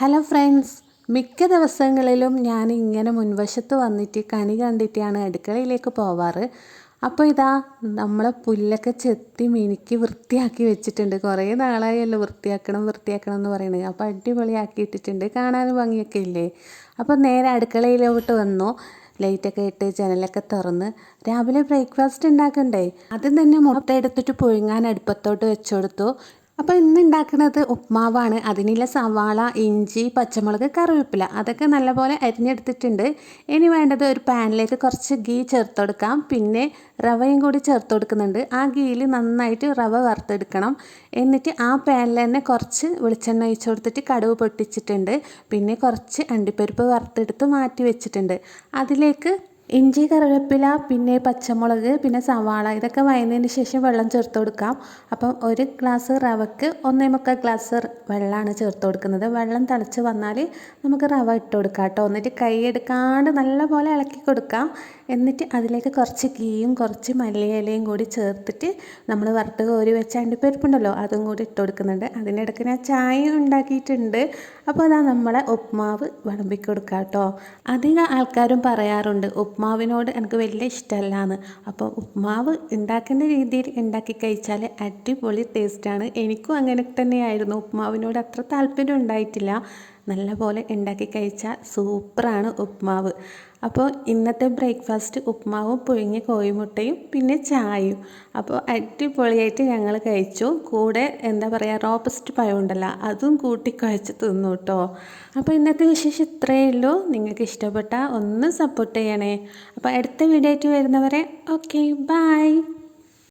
Hello friends, മിക്ക ദിവസങ്ങളിലും ഞാൻ ഇങ്ങനെ മുൻവശത്ത് വന്നിട്ട് കണി കണ്ടിട്ടാണ് അടുക്കളയിലേക്ക് പോവാറ്. അപ്പോൾ ഇതാ നമ്മളെ പുല്ലൊക്കെ ചെത്തി മിനുക്കി വൃത്തിയാക്കി വെച്ചിട്ടുണ്ട്. കുറേ നാളായല്ലോ വൃത്തിയാക്കണം എന്ന് പറയുന്നത്. അപ്പോൾ അടിപൊളിയാക്കി ഇട്ടിട്ടുണ്ട്, കാണാനും ഭംഗിയൊക്കെ ഇല്ലേ. അപ്പോൾ നേരെ അടുക്കളയിലോട്ട് വന്നു. ലൈറ്റൊക്കെ ഇട്ട് ജനലൊക്കെ തുറന്ന് രാവിലെ ബ്രേക്ക്ഫാസ്റ്റ് ഉണ്ടാക്കണ്ടേ. ആദ്യം തന്നെ മുട്ട എടുത്തിട്ട് പുഴുങ്ങാൻ അടുപ്പത്തോട്ട് വെച്ചു കൊടുത്തു. അപ്പോൾ ഇന്ന് ഉണ്ടാക്കുന്നത് ഉപ്മാവാണ്. അതിനുള്ള സവാള, ഇഞ്ചി, പച്ചമുളക്, കറിവേപ്പില അതൊക്കെ നല്ലപോലെ അരിഞ്ഞെടുത്തിട്ടുണ്ട്. ഇനി വേണ്ടത് ഒരു പാനിലേക്ക് കുറച്ച് ഗീ ചേർത്ത് കൊടുക്കാം. പിന്നെ റവയും കൂടി ചേർത്ത് കൊടുക്കുന്നുണ്ട്. ആ ഗീയിൽ നന്നായിട്ട് റവ വറുത്തെടുക്കണം. എന്നിട്ട് ആ പാനിൽ തന്നെ കുറച്ച് വെളിച്ചെണ്ണ ഒഴിച്ച് കൊടുത്തിട്ട് കടുക് പൊട്ടിച്ചിട്ടുണ്ട്. പിന്നെ കുറച്ച് അണ്ടിപ്പരിപ്പ് വറുത്തെടുത്ത് മാറ്റി വെച്ചിട്ടുണ്ട്. അതിലേക്ക് ഇഞ്ചി, കറിവേപ്പില, പിന്നെ പച്ചമുളക്, പിന്നെ സവാള ഇതൊക്കെ വഴന്നതിന് ശേഷം വെള്ളം ചേർത്ത് കൊടുക്കാം. അപ്പം ഒരു ഗ്ലാസ് റവയ്ക്ക് 1.25 ഗ്ലാസ് വെള്ളമാണ് ചേർത്ത് കൊടുക്കുന്നത്. വെള്ളം തിളച്ച് വന്നാൽ നമുക്ക് റവ ഇട്ട് കൊടുക്കാം കേട്ടോ. എന്നിട്ട് കൈ എടുക്കാണ്ട് നല്ലപോലെ ഇളക്കി കൊടുക്കാം. എന്നിട്ട് അതിലേക്ക് കുറച്ച് ഗീയും കുറച്ച് മല്ലിയിലയും കൂടി ചേർത്തിട്ട് നമ്മൾ വറുത്ത് കോരി വെച്ച അണ്ടിപ്പരിപ്പുണ്ടല്ലോ അതും കൂടി ഇട്ട് കൊടുക്കുന്നുണ്ട്. അതിനിടയ്ക്ക് ഞാൻ ചായ ഉണ്ടാക്കിയിട്ടുണ്ട്. അപ്പോൾ അതാ നമ്മളെ ഉപ്മാവ് വിളമ്പി കൊടുക്കാം കേട്ടോ. അധികം ആൾക്കാരും പറയാറുണ്ട് ഉപ്മാവിനോട് എനിക്ക് വലിയ ഇഷ്ടമല്ലാന്ന്. അപ്പോൾ ഉപ്മാവ് ഉണ്ടാക്കേണ്ട രീതിയിൽ ഉണ്ടാക്കി കഴിച്ചാൽ അടിപൊളി ടേസ്റ്റാണ്. എനിക്കും അങ്ങനെ തന്നെയായിരുന്നു. ഉപ്മാവിനോട് അത്ര താല്പര്യം ഉണ്ടായിട്ടില്ല. നല്ല പോലെ ഉണ്ടാക്കി കഴിച്ചാൽ സൂപ്പറാണ് ഉപ്മാവ്. അപ്പോൾ ഇന്നത്തെ ബ്രേക്ക്ഫാസ്റ്റ് ഉപ്മാവും പുഴുങ്ങിയ കോഴിമുട്ടയും പിന്നെ ചായയും. അപ്പോൾ അടിപൊളിയായിട്ട് ഞങ്ങൾ കഴിച്ചു. കൂടെ എന്താ പറയുക, റോബസ്റ്റ് പഴം ഉണ്ടല്ലോ അതും കൂട്ടി കുഴച്ച് തിന്നു കേട്ടോ. അപ്പോൾ ഇന്നത്തെ വിശേഷം ഇത്രയേ ഉള്ളൂ. നിങ്ങൾക്ക് ഇഷ്ടപ്പെട്ടാൽ ഒന്ന് സപ്പോർട്ട് ചെയ്യണേ. അപ്പോൾ അടുത്ത വീഡിയോ ആയിട്ട് വരുന്നവരെ ഓക്കെ, ബൈ.